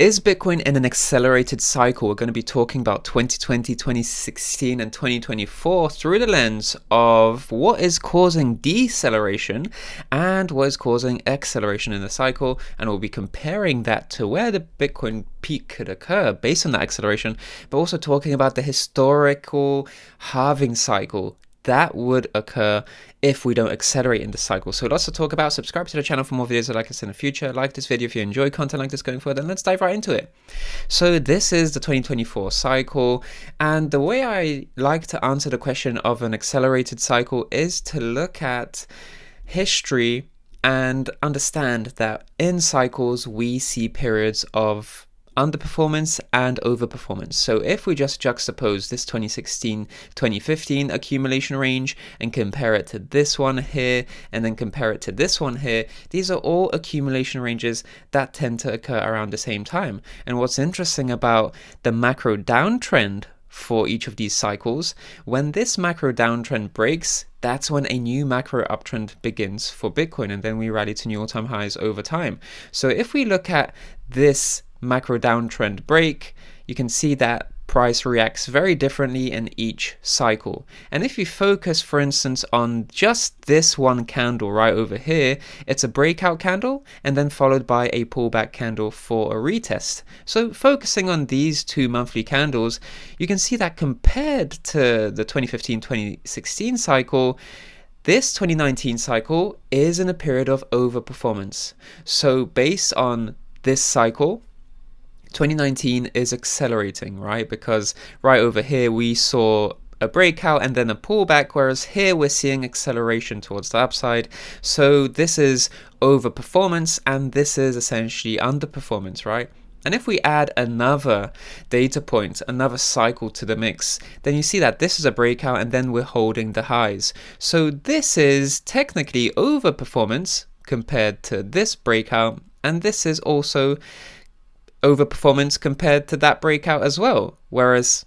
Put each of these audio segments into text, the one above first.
Is Bitcoin in an accelerated cycle? We're going to be talking about 2020, 2016, and 2024 through the lens of what is causing deceleration and what is causing acceleration in the cycle. And we'll be comparing that to where the Bitcoin peak could occur based on that acceleration, but also talking about the historical halving cycle that would occur if we don't accelerate in the cycle. So lots to talk about. Subscribe to the channel for more videos like this in the future. Like this video if you enjoy content like this going forward, and let's dive right into it. So this is the 2024 cycle, and the way I like to answer the question of an accelerated cycle is to look at history and understand that in cycles we see periods of underperformance and overperformance. So if we just juxtapose this 2016-2015 accumulation range and compare it to this one here and then compare it to this one here, these are all accumulation ranges that tend to occur around the same time. And what's interesting about the macro downtrend for each of these cycles, when this macro downtrend breaks, that's when a new macro uptrend begins for Bitcoin, and then we rally to new all-time highs over time. So if we look at this macro downtrend break, you can see that price reacts very differently in each cycle. And if you focus, for instance, on just this one candle right over here, it's a breakout candle and then followed by a pullback candle for a retest. So focusing on these two monthly candles, you can see that compared to the 2015-2016 cycle, this 2019 cycle is in a period of overperformance. So based on this cycle, 2019 is accelerating, right? Because right over here we saw a breakout and then a pullback, whereas here we're seeing acceleration towards the upside. So this is overperformance and this is essentially underperformance, right? And if we add another data point, another cycle to the mix, then you see that this is a breakout and then we're holding the highs. So this is technically overperformance compared to this breakout, and this is also overperformance compared to that breakout as well. Whereas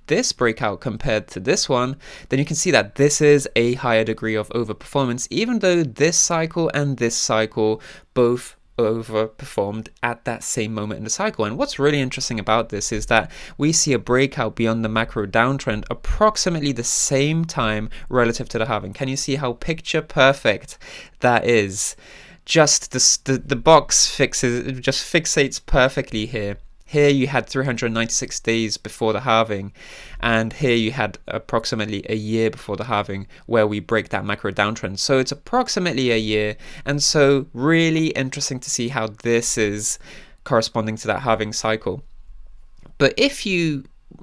this breakout compared to this one, then you can see that this is a higher degree of overperformance, even though this cycle and this cycle both overperformed at that same moment in the cycle. And what's really interesting about this is that we see a breakout beyond the macro downtrend approximately the same time relative to the halving. Can you see how picture perfect that is? Just the box fixates perfectly here. Here you had 396 days before the halving, and here you had approximately a year before the halving where we break that macro downtrend. So it's approximately a year, and so really interesting to see how this is corresponding to that halving cycle. But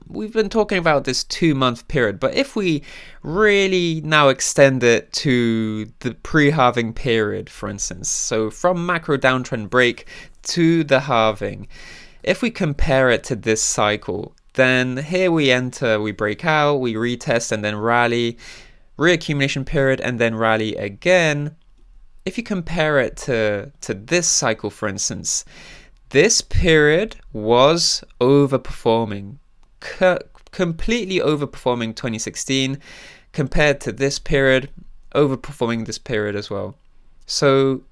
we've been talking about this 2-month period, but if we really now extend it to the pre-halving period, for instance, so from macro downtrend break to the halving, if we compare it to this cycle, then here we enter, we break out, we retest and then rally, reaccumulation period and then rally again. If you compare it to this cycle, for instance, this period was overperforming, completely overperforming 2016 compared to this period, overperforming this period as well. So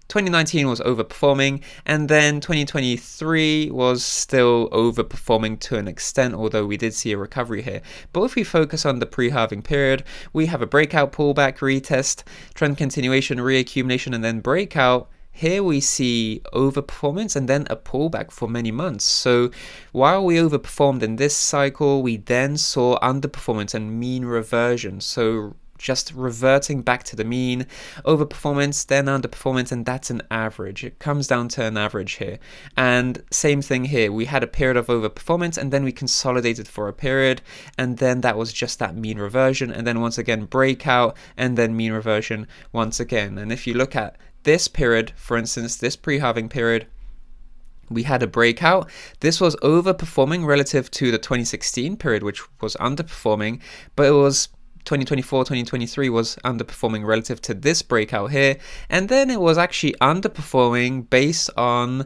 2019 was overperforming, and then 2023 was still overperforming to an extent, although we did see a recovery here. But if we focus on the pre-halving period, we have a breakout, pullback, retest, trend continuation, reaccumulation, and then breakout. Here we see overperformance and then a pullback for many months. So while we overperformed in this cycle, we then saw underperformance and mean reversion. So just reverting back to the mean, overperformance, then underperformance, and that's an average. It comes down to an average here. And same thing here. We had a period of overperformance and then we consolidated for a period, and then that was just that mean reversion, and then once again breakout and then mean reversion once again. And if you look at this period, for instance, this pre-halving period, we had a breakout. This was overperforming relative to the 2016 period, which was underperforming, but it was 2024, 2023 was underperforming relative to this breakout here. And then it was actually underperforming based on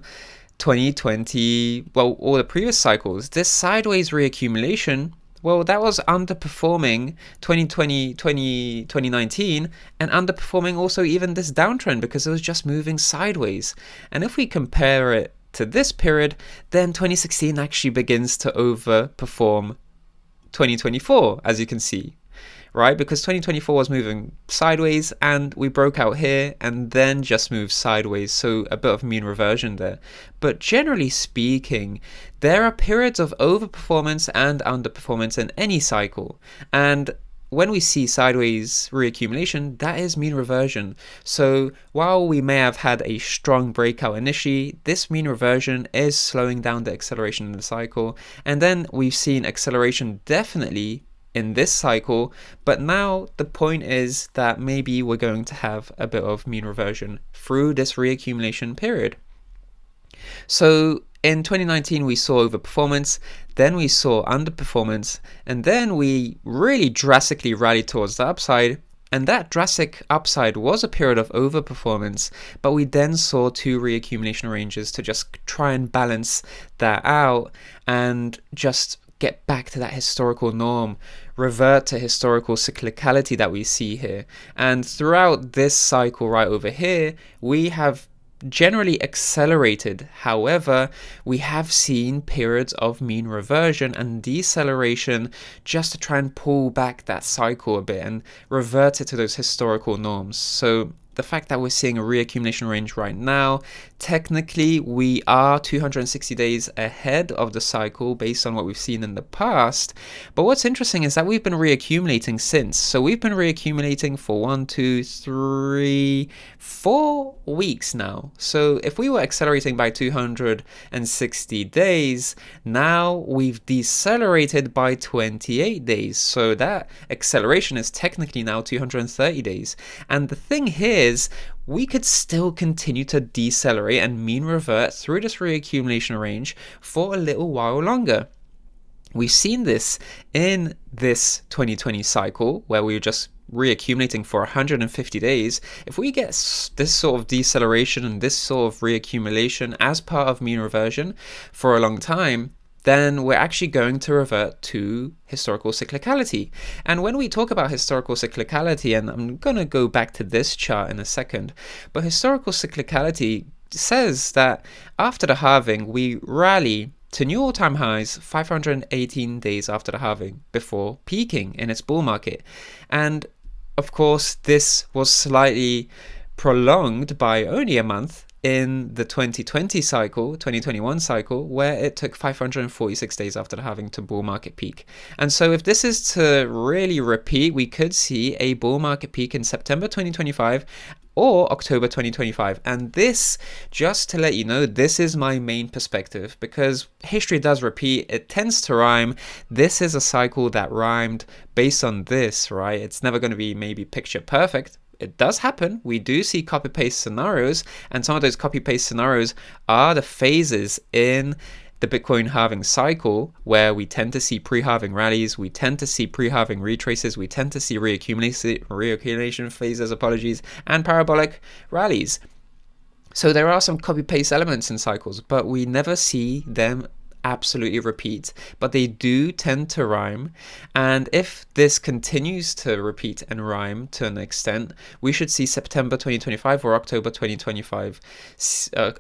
2020, well, all the previous cycles. This sideways reaccumulation, well, that was underperforming 2020, 2019, and underperforming also even this downtrend because it was just moving sideways. And if we compare it to this period, then 2016 actually begins to overperform 2024, as you can see, right? Because 2024 was moving sideways and we broke out here and then just moved sideways, so a bit of mean reversion there. But generally speaking, there are periods of overperformance and underperformance in any cycle, and when we see sideways reaccumulation, that is mean reversion. So while we may have had a strong breakout initially, this mean reversion is slowing down the acceleration in the cycle. And then we've seen acceleration definitely in this cycle, but now the point is that maybe we're going to have a bit of mean reversion through this reaccumulation period. So in 2019, we saw overperformance, then we saw underperformance, and then we really drastically rallied towards the upside. And that drastic upside was a period of overperformance, but we then saw two reaccumulation ranges to just try and balance that out and just get back to that historical norm, revert to historical cyclicality that we see here. And throughout this cycle right over here, we have generally accelerated. However, we have seen periods of mean reversion and deceleration just to try and pull back that cycle a bit and revert it to those historical norms. So the fact that we're seeing a reaccumulation range right now, technically we are 260 days ahead of the cycle based on what we've seen in the past. But what's interesting is that we've been reaccumulating since. So we've been reaccumulating for 4 weeks now. So if we were accelerating by 260 days, now we've decelerated by 28 days. So that acceleration is technically now 230 days. And the thing here is we could still continue to decelerate and mean revert through this reaccumulation range for a little while longer. We've seen this in this 2020 cycle where we were just reaccumulating for 150 days. If we get this sort of deceleration and this sort of reaccumulation as part of mean reversion for a long time, then we're actually going to revert to historical cyclicality. And when we talk about historical cyclicality, and I'm going to go back to this chart in a second, but historical cyclicality says that after the halving, we rally to new all-time highs 518 days after the halving before peaking in its bull market. And of course, this was slightly prolonged by only a month in the 2021 cycle, where it took 546 days after the halving to bull market peak. And so if this is to really repeat, we could see a bull market peak in September 2025 or October 2025. And this, just to let you know, this is my main perspective, because history does repeat, it tends to rhyme. This is a cycle that rhymed based on this, right? It's never going to be maybe picture perfect. It does happen. We do see copy-paste scenarios, and some of those copy-paste scenarios are the phases in the Bitcoin halving cycle where we tend to see pre-halving rallies, we tend to see pre-halving retraces, we tend to see reaccumulation phases, and parabolic rallies. So there are some copy-paste elements in cycles, but we never see them absolutely repeat, but they do tend to rhyme. And if this continues to repeat and rhyme to an extent, we should see September 2025 or October 2025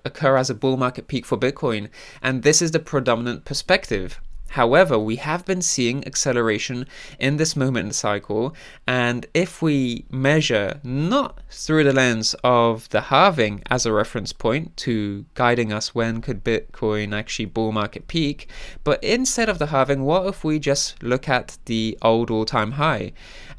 occur as a bull market peak for Bitcoin. And this is the predominant perspective. However, we have been seeing acceleration in this moment in the cycle, and if we measure not through the lens of the halving as a reference point to guiding us when could Bitcoin actually bull market peak, but instead of the halving, what if we just look at the old all-time high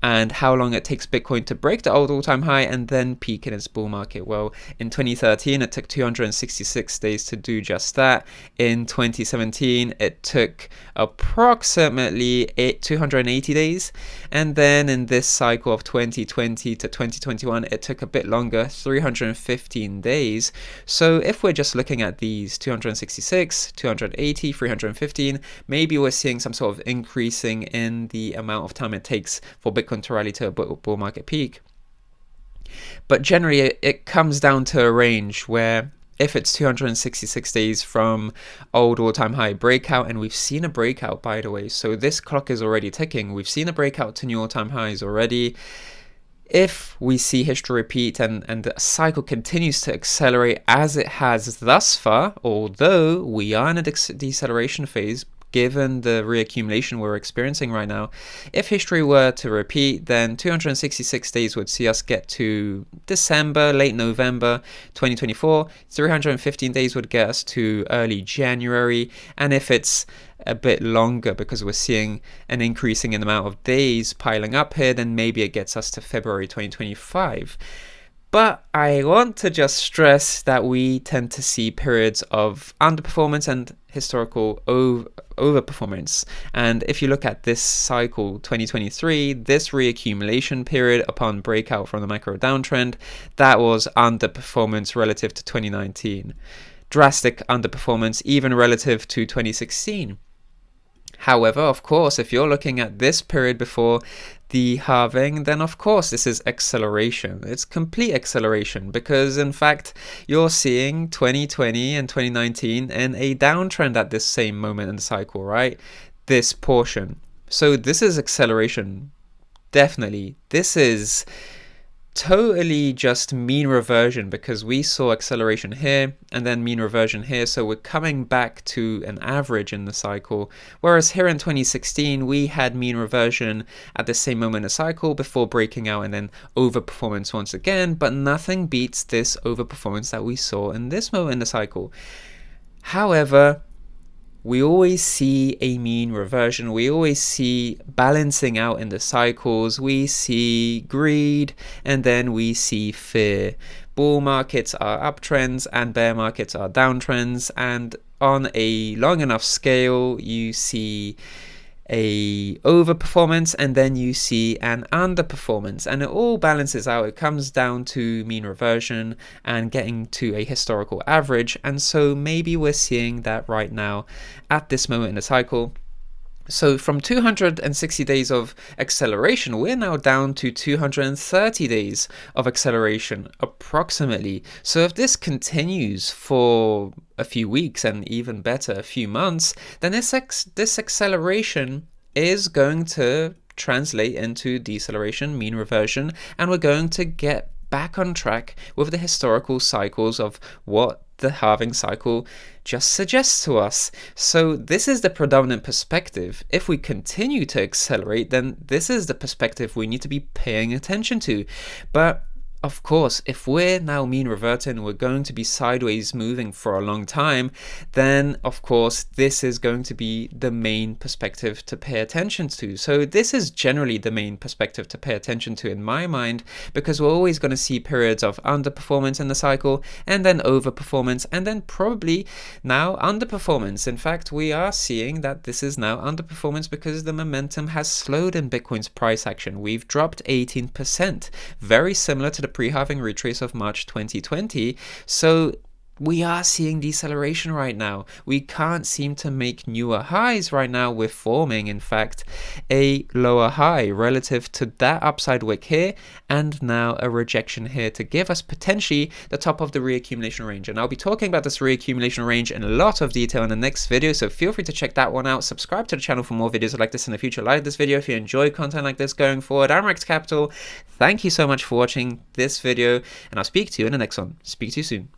and how long it takes Bitcoin to break the old all-time high and then peak in its bull market? Well, in 2013, it took 266 days to do just that. In 2017, it took approximately 280 days. And then in this cycle of 2020 to 2021, it took a bit longer, 315 days. So if we're just looking at these 266, 280, 315, maybe we're seeing some sort of increasing in the amount of time it takes for Bitcoin to rally to a bull market peak. But generally, it comes down to a range where if it's 266 days from old all-time high breakout, and we've seen a breakout, by the way, so this clock is already ticking. We've seen a breakout to new all-time highs already. If we see history repeat and the cycle continues to accelerate as it has thus far, although we are in a deceleration phase given the reaccumulation we're experiencing right now, if history were to repeat, then 266 days would see us get to December, late November 2024. 315 days would get us to early January. And if it's a bit longer because we're seeing an increasing in the amount of days piling up here, then maybe it gets us to February 2025. But I want to just stress that we tend to see periods of underperformance and historical overperformance. And if you look at this cycle 2023, this reaccumulation period upon breakout from the macro downtrend, that was underperformance relative to 2019. Drastic underperformance even relative to 2016. However, of course, if you're looking at this period before the halving, then of course this is acceleration. It's complete acceleration because in fact you're seeing 2020 and 2019 in a downtrend at this same moment in the cycle, right? This portion. So this is acceleration. Definitely. This is totally just mean reversion because we saw acceleration here and then mean reversion here, so we're coming back to an average in the cycle, whereas here in 2016 we had mean reversion at the same moment in the cycle before breaking out and then overperformance once again, but nothing beats this overperformance that we saw in this moment in the cycle. However, we always see a mean reversion. We always see balancing out in the cycles. We see greed and then we see fear. Bull markets are uptrends and bear markets are downtrends. And on a long enough scale, you see a overperformance and then you see an underperformance, and it all balances out. It comes down to mean reversion and getting to a historical average, and so maybe we're seeing that right now at this moment in the cycle. So from 260 days of acceleration, we're now down to 230 days of acceleration approximately. So if this continues for a few weeks and even better, a few months, then this acceleration is going to translate into deceleration, mean reversion, and we're going to get back on track with the historical cycles of what the halving cycle just suggests to us. So this is the predominant perspective. If we continue to accelerate, then this is the perspective we need to be paying attention to. But of course, if we're now mean reverting, we're going to be sideways moving for a long time, then of course this is going to be the main perspective to pay attention to. So this is generally the main perspective to pay attention to in my mind, because we're always going to see periods of underperformance in the cycle and then overperformance and then probably now underperformance. In fact, we are seeing that this is now underperformance because the momentum has slowed in Bitcoin's price action. We've dropped 18%, very similar to the pre-halving retrace of March 2020. So we are seeing deceleration right now. We can't seem to make newer highs right now. We're forming, in fact, a lower high relative to that upside wick here, and now a rejection here to give us potentially the top of the reaccumulation range. And I'll be talking about this reaccumulation range in a lot of detail in the next video, so feel free to check that one out. Subscribe to the channel for more videos like this in the future. Like this video if you enjoy content like this going forward. I'm Rekt Capital. Thank you so much for watching this video, and I'll speak to you in the next one. Speak to you soon.